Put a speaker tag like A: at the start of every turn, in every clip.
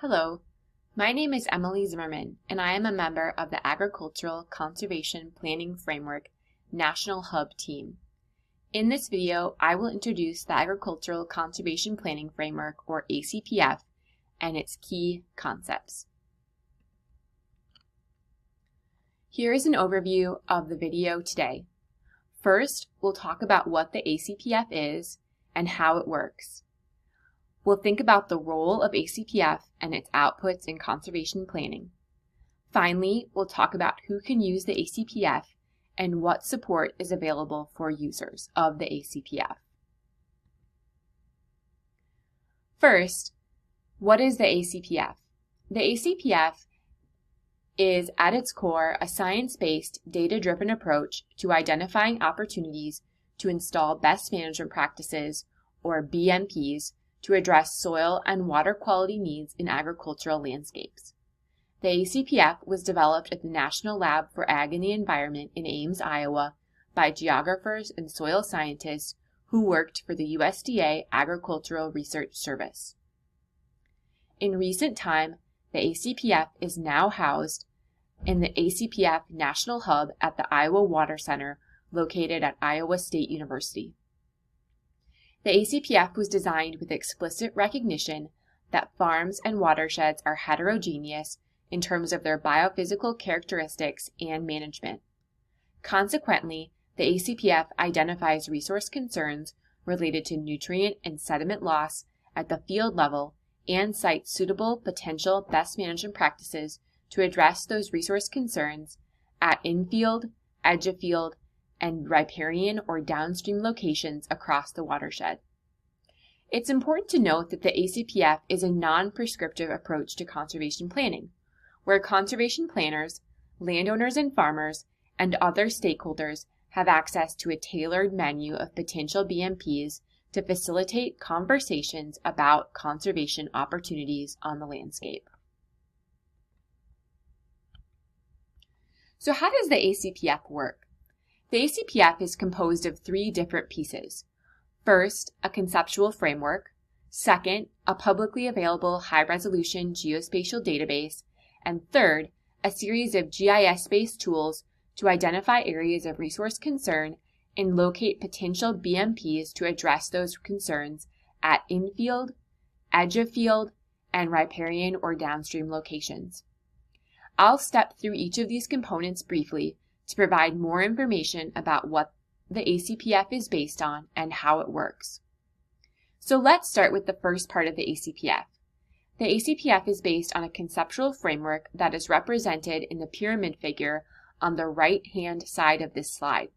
A: Hello, my name is Emily Zimmerman, and I am a member of the Agricultural Conservation Planning Framework National Hub team. In this video, I will introduce the Agricultural Conservation Planning Framework, or ACPF, and its key concepts. Here is an overview of the video today. First, we'll talk about what the ACPF is and how it works. We'll think about the role of ACPF and its outputs in conservation planning. Finally, we'll talk about who can use the ACPF and what support is available for users of the ACPF. First, what is the ACPF? The ACPF is, at its core, a science-based, data-driven approach to identifying opportunities to install best management practices, or BMPs, to address soil and water quality needs in agricultural landscapes. The ACPF was developed at the National Lab for Ag and the Environment in Ames, Iowa, by geographers and soil scientists who worked for the USDA Agricultural Research Service. In recent time, the ACPF is now housed in the ACPF National Hub at the Iowa Water Center, located at Iowa State University. The ACPF was designed with explicit recognition that farms and watersheds are heterogeneous in terms of their biophysical characteristics and management. Consequently, the ACPF identifies resource concerns related to nutrient and sediment loss at the field level and cites suitable potential best management practices to address those resource concerns at infield, edge of field, and riparian or downstream locations across the watershed. It's important to note that the ACPF is a non-prescriptive approach to conservation planning, where conservation planners, landowners and farmers, and other stakeholders have access to a tailored menu of potential BMPs to facilitate conversations about conservation opportunities on the landscape. So how does the ACPF work? The ACPF is composed of three different pieces. First, a conceptual framework. Second, a publicly available high-resolution geospatial database. And third, a series of GIS-based tools to identify areas of resource concern and locate potential BMPs to address those concerns at infield, edge of field, and riparian or downstream locations. I'll step through each of these components briefly to provide more information about what the ACPF is based on and how it works. So let's start with the first part of the ACPF. The ACPF is based on a conceptual framework that is represented in the pyramid figure on the right-hand side of this slide.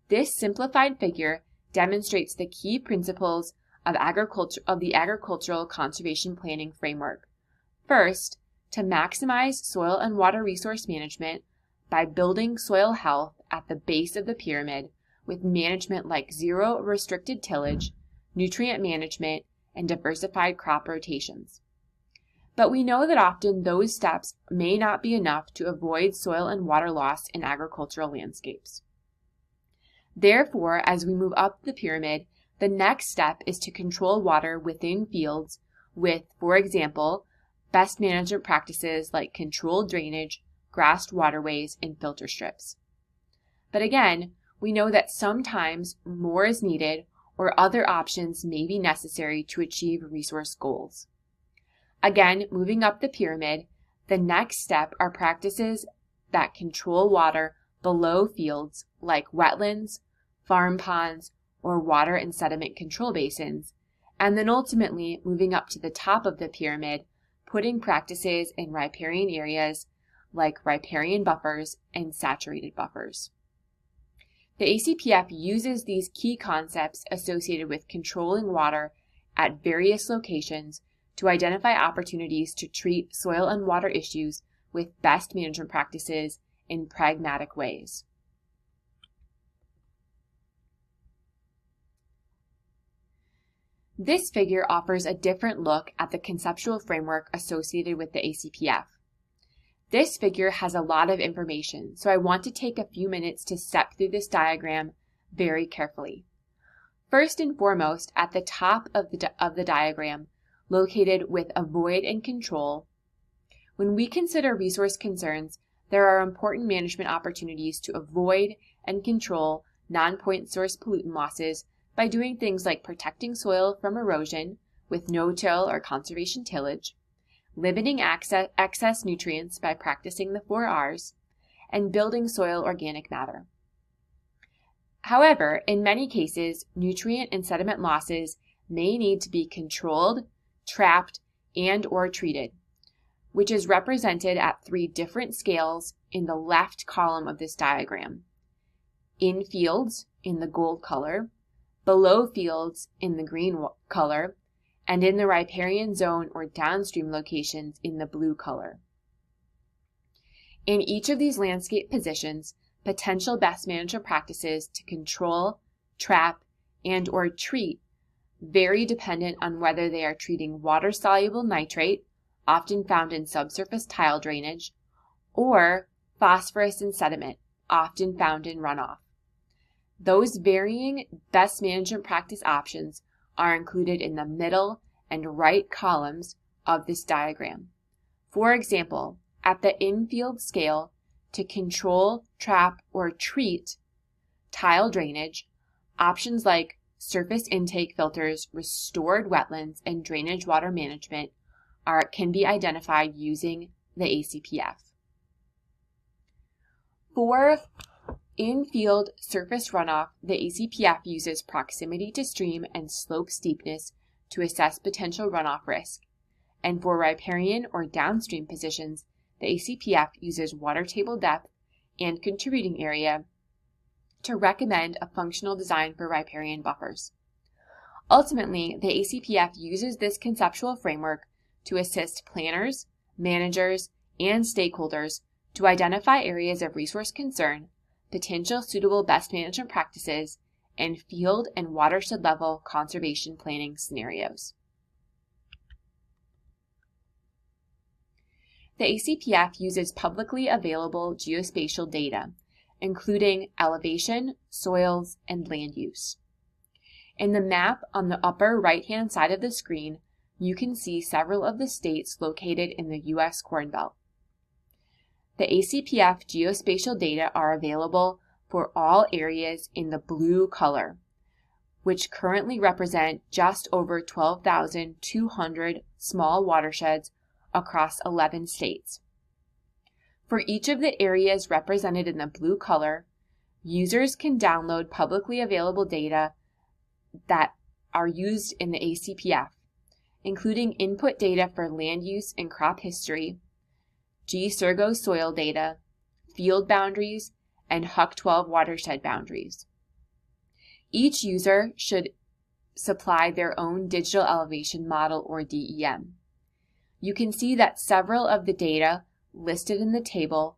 A: This simplified figure demonstrates the key principles of the Agricultural Conservation Planning Framework. First, to maximize soil and water resource management by building soil health at the base of the pyramid with management like zero restricted tillage, nutrient management, and diversified crop rotations. But we know that often those steps may not be enough to avoid soil and water loss in agricultural landscapes. Therefore, as we move up the pyramid, the next step is to control water within fields with, for example, best management practices like controlled drainage, grassed waterways, and filter strips. But again, we know that sometimes more is needed or other options may be necessary to achieve resource goals. Again, moving up the pyramid, the next step are practices that control water below fields like wetlands, farm ponds, or water and sediment control basins, and then ultimately moving up to the top of the pyramid, putting practices in riparian areas like riparian buffers and saturated buffers. The ACPF uses these key concepts associated with controlling water at various locations to identify opportunities to treat soil and water issues with best management practices in pragmatic ways. This figure offers a different look at the conceptual framework associated with the ACPF. This figure has a lot of information, so I want to take a few minutes to step through this diagram very carefully. First and foremost, at the top of the diagram, located with avoid and control. When we consider resource concerns, there are important management opportunities to avoid and control non-point source pollutant losses by doing things like protecting soil from erosion with no-till or conservation tillage, limiting excess nutrients by practicing the 4 R's, and building soil organic matter. However, in many cases, nutrient and sediment losses may need to be controlled, trapped, and/or treated, which is represented at 3 different scales in the left column of this diagram. In fields in the gold color, below fields in the green color, and in the riparian zone or downstream locations in the blue color. In each of these landscape positions, potential best management practices to control, trap, and/or treat vary dependent on whether they are treating water-soluble nitrate, often found in subsurface tile drainage, or phosphorus and sediment, often found in runoff. Those varying best management practice options are included in the middle and right columns of this diagram. For example, at the in-field scale, to control, trap, or treat tile drainage, options like surface intake filters, restored wetlands, and drainage water management can be identified using the ACPF. For in-field surface runoff, the ACPF uses proximity to stream and slope steepness to assess potential runoff risk, and for riparian or downstream positions, the ACPF uses water table depth and contributing area to recommend a functional design for riparian buffers. Ultimately, the ACPF uses this conceptual framework to assist planners, managers, and stakeholders to identify areas of resource concern, potential suitable best management practices, and field and watershed level conservation planning scenarios. The ACPF uses publicly available geospatial data, including elevation, soils, and land use. In the map on the upper right-hand side of the screen, you can see several of the states located in the U.S. Corn Belt. The ACPF geospatial data are available for all areas in the blue color, which currently represent just over 12,200 small watersheds across 11 states. For each of the areas represented in the blue color, users can download publicly available data that are used in the ACPF, including input data for land use and crop history, G-Surgo soil data, field boundaries, and HUC 12 watershed boundaries. Each user should supply their own digital elevation model or DEM. You can see that several of the data listed in the table,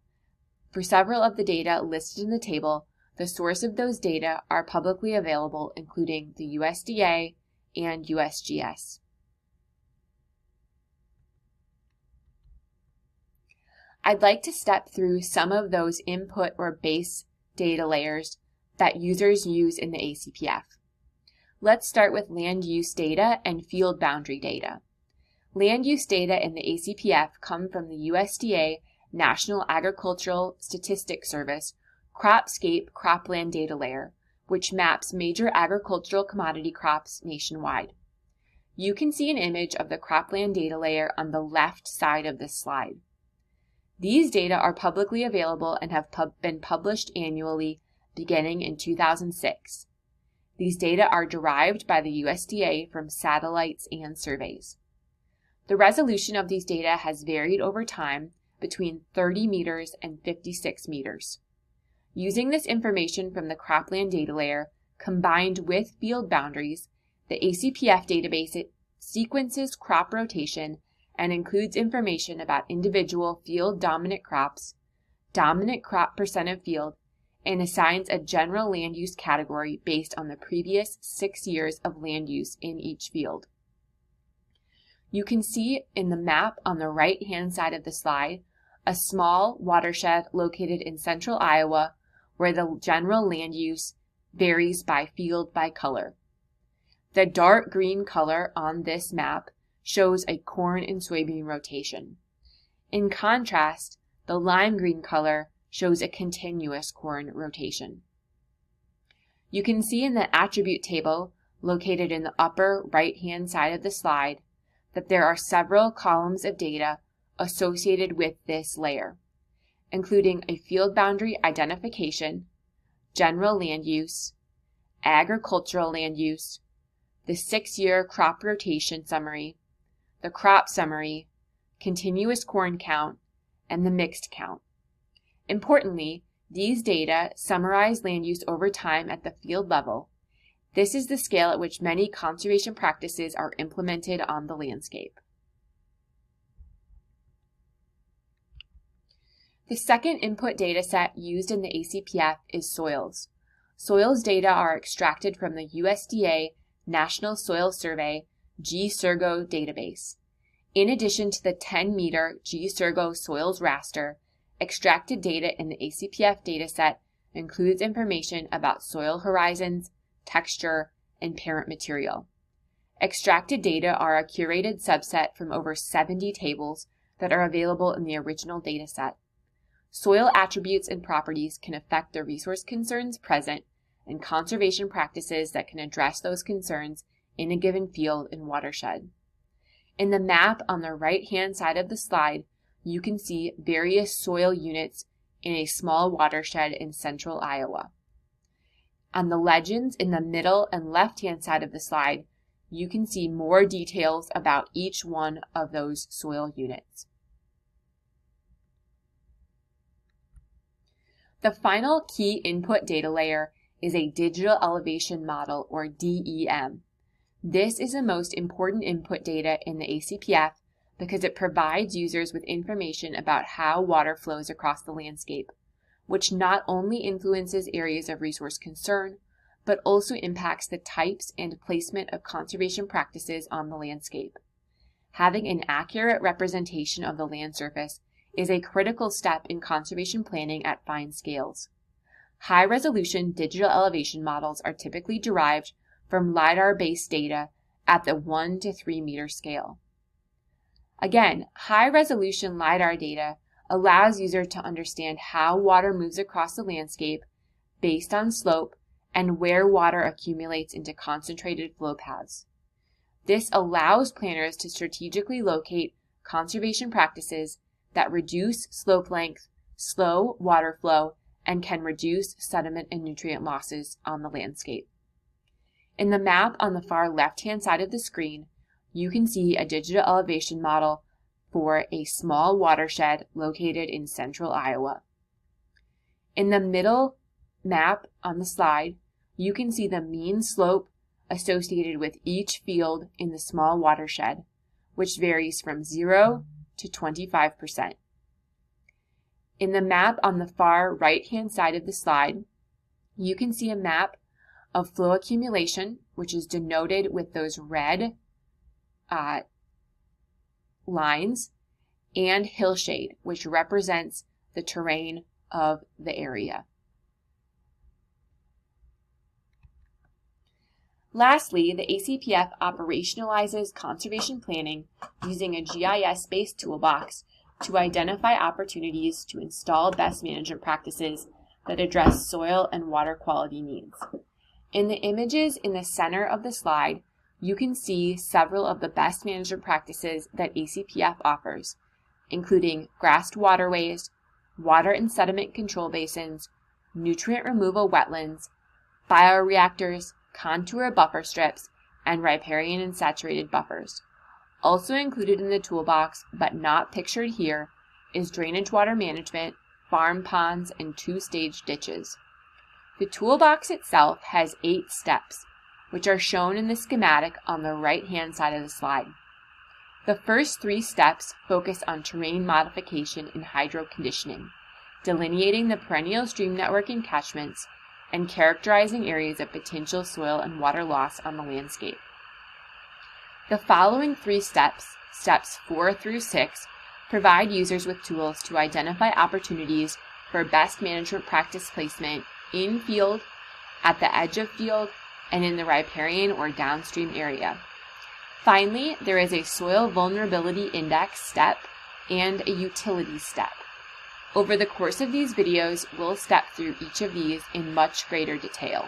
A: the source of those data are publicly available, including the USDA and USGS. I'd like to step through some of those input or base data layers that users use in the ACPF. Let's start with land use data and field boundary data. Land use data in the ACPF come from the USDA National Agricultural Statistics Service Cropscape Cropland Data Layer, which maps major agricultural commodity crops nationwide. You can see an image of the cropland data layer on the left side of this slide. These data are publicly available and have been published annually beginning in 2006. These data are derived by the USDA from satellites and surveys. The resolution of these data has varied over time between 30 meters and 56 meters. Using this information from the cropland data layer combined with field boundaries, the ACPF database sequences crop rotation and includes information about individual field dominant crops, dominant crop percent of field, and assigns a general land use category based on the previous 6 years of land use in each field. You can see in the map on the right-hand side of the slide a small watershed located in central Iowa where the general land use varies by field by color. The dark green color on this map shows a corn and soybean rotation. In contrast, the lime green color shows a continuous corn rotation. You can see in the attribute table located in the upper right-hand side of the slide that there are several columns of data associated with this layer, including a field boundary identification, general land use, agricultural land use, the 6-year crop rotation summary, the crop summary, continuous corn count, and the mixed count. Importantly, these data summarize land use over time at the field level. This is the scale at which many conservation practices are implemented on the landscape. The second input data set used in the ACPF is soils. Soils data are extracted from the USDA National Soil Survey GSurgo database. In addition to the 10-meter GSurgo soils raster, extracted data in the ACPF dataset includes information about soil horizons, texture, and parent material. Extracted data are a curated subset from over 70 tables that are available in the original dataset. Soil attributes and properties can affect the resource concerns present and conservation practices that can address those concerns in a given field and watershed. In the map on the right-hand side of the slide, you can see various soil units in a small watershed in central Iowa. On the legends in the middle and left-hand side of the slide, you can see more details about each one of those soil units. The final key input data layer is a digital elevation model, or DEM. This is the most important input data in the ACPF because it provides users with information about how water flows across the landscape, which not only influences areas of resource concern, but also impacts the types and placement of conservation practices on the landscape. Having an accurate representation of the land surface is a critical step in conservation planning at fine scales. High-resolution digital elevation models are typically derived from LiDAR-based data at the 1 to 3 meter scale. Again, high-resolution LiDAR data allows users to understand how water moves across the landscape based on slope and where water accumulates into concentrated flow paths. This allows planners to strategically locate conservation practices that reduce slope length, slow water flow, and can reduce sediment and nutrient losses on the landscape. In the map on the far left-hand side of the screen, you can see a digital elevation model for a small watershed located in central Iowa. In the middle map on the slide, you can see the mean slope associated with each field in the small watershed, which varies from 0 to 25%. In the map on the far right-hand side of the slide, you can see a map of flow accumulation, which is denoted with those red lines, and hillshade, which represents the terrain of the area. Lastly, the ACPF operationalizes conservation planning using a GIS-based toolbox to identify opportunities to install best management practices that address soil and water quality needs. In the images in the center of the slide, you can see several of the best management practices that ACPF offers, including grassed waterways, water and sediment control basins, nutrient removal wetlands, bioreactors, contour buffer strips, and riparian and saturated buffers. Also included in the toolbox, but not pictured here, is drainage water management, farm ponds, and 2-stage ditches. The toolbox itself has 8 steps, which are shown in the schematic on the right-hand side of the slide. The first 3 steps focus on terrain modification and hydro-conditioning, delineating the perennial stream network and catchments, and characterizing areas of potential soil and water loss on the landscape. The following 3 steps, steps 4 through 6, provide users with tools to identify opportunities for best management practice placement in field, at the edge of field, and in the riparian or downstream area. Finally, there is a Soil Vulnerability Index step and a Utilities step. Over the course of these videos, we'll step through each of these in much greater detail.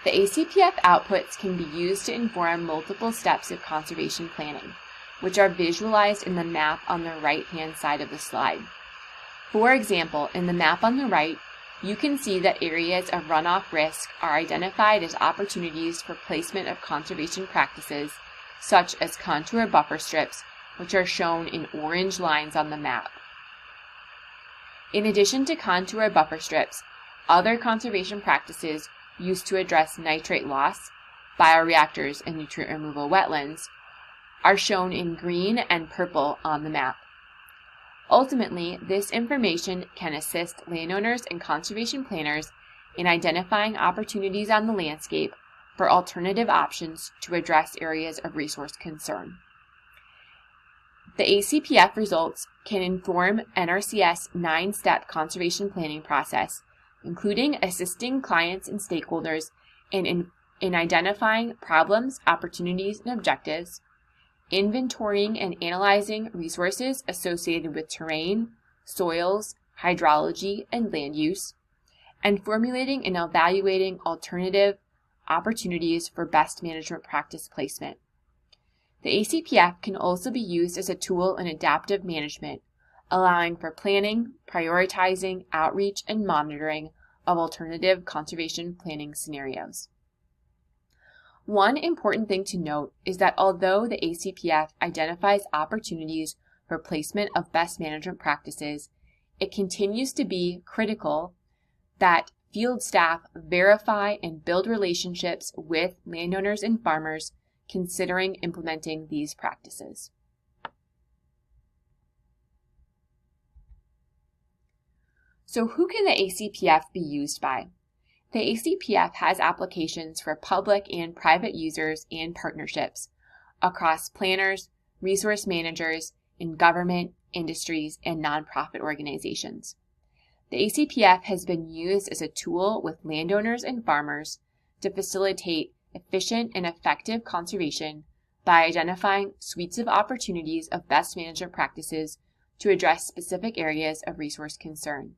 A: The ACPF outputs can be used to inform multiple steps of conservation planning, which are visualized in the map on the right-hand side of the slide. For example, in the map on the right, you can see that areas of runoff risk are identified as opportunities for placement of conservation practices, such as contour buffer strips, which are shown in orange lines on the map. In addition to contour buffer strips, other conservation practices used to address nitrate loss, bioreactors, and nutrient removal wetlands are shown in green and purple on the map. Ultimately, this information can assist landowners and conservation planners in identifying opportunities on the landscape for alternative options to address areas of resource concern. The ACPF results can inform NRCS 9-step conservation planning process, including assisting clients and stakeholders in identifying problems, opportunities, and objectives, inventorying and analyzing resources associated with terrain, soils, hydrology, and land use, and formulating and evaluating alternative opportunities for best management practice placement. The ACPF can also be used as a tool in adaptive management, allowing for planning, prioritizing, outreach, and monitoring of alternative conservation planning scenarios. One important thing to note is that although the ACPF identifies opportunities for placement of best management practices, it continues to be critical that field staff verify and build relationships with landowners and farmers considering implementing these practices. So who can the ACPF be used by? The ACPF has applications for public and private users and partnerships across planners, resource managers, in government, industries, and nonprofit organizations. The ACPF has been used as a tool with landowners and farmers to facilitate efficient and effective conservation by identifying suites of opportunities of best management practices to address specific areas of resource concern.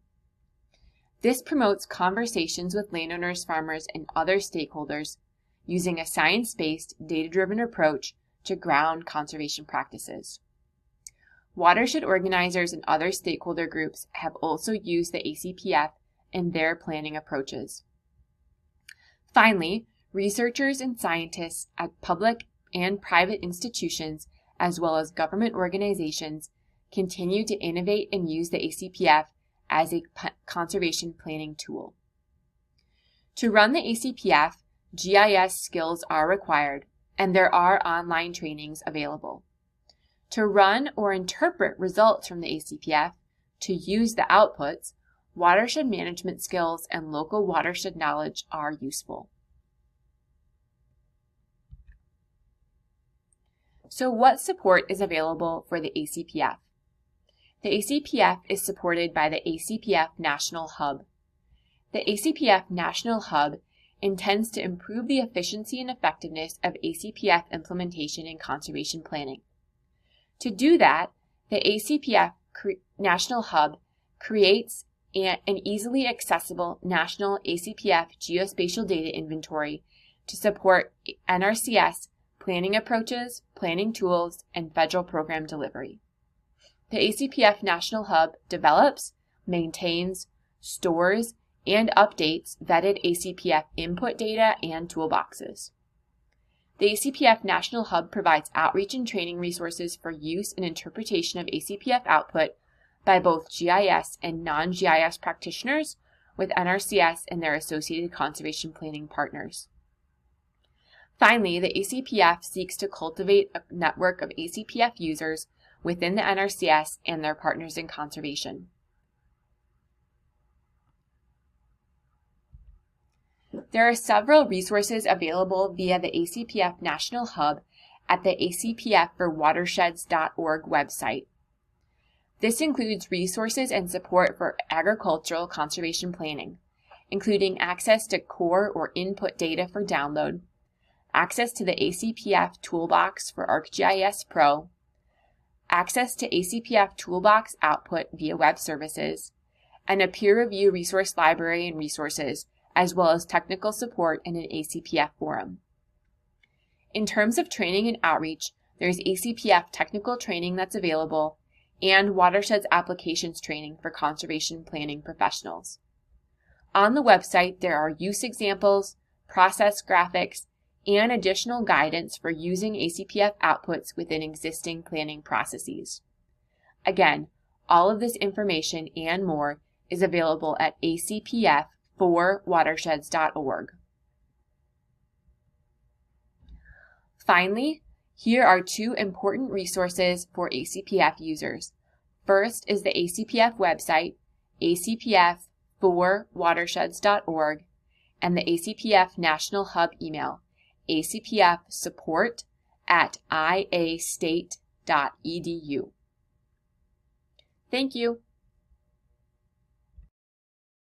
A: This promotes conversations with landowners, farmers, and other stakeholders using a science-based, data-driven approach to ground conservation practices. Watershed organizers and other stakeholder groups have also used the ACPF in their planning approaches. Finally, researchers and scientists at public and private institutions, as well as government organizations, continue to innovate and use the ACPF as a conservation planning tool. To run the ACPF, GIS skills are required, and there are online trainings available. To run or interpret results from the ACPF, to use the outputs, watershed management skills and local watershed knowledge are useful. So what support is available for the ACPF? The ACPF is supported by the ACPF National Hub. The ACPF National Hub intends to improve the efficiency and effectiveness of ACPF implementation and conservation planning. To do that, the ACPF National Hub creates an easily accessible national ACPF geospatial data inventory to support NRCS planning approaches, planning tools, and federal program delivery. The ACPF National Hub develops, maintains, stores, and updates vetted ACPF input data and toolboxes. The ACPF National Hub provides outreach and training resources for use and interpretation of ACPF output by both GIS and non-GIS practitioners with NRCS and their associated conservation planning partners. Finally, the ACPF seeks to cultivate a network of ACPF users within the NRCS and their partners in conservation. There are several resources available via the ACPF National Hub at the acpfforwatersheds.org website. This includes resources and support for agricultural conservation planning, including access to core or input data for download, access to the ACPF Toolbox for ArcGIS Pro, access to ACPF Toolbox output via web services, and a peer review resource library and resources, as well as technical support and an ACPF forum. In terms of training and outreach, there's ACPF technical training that's available and Watersheds applications training for conservation planning professionals. On the website, there are use examples, process graphics, and additional guidance for using ACPF outputs within existing planning processes. Again, all of this information and more is available at acpf4watersheds.org. Finally, here are two important resources for ACPF users. First is the ACPF website, acpf4watersheds.org, and the ACPF National Hub email, acpfsupport@iastate.edu. Thank you.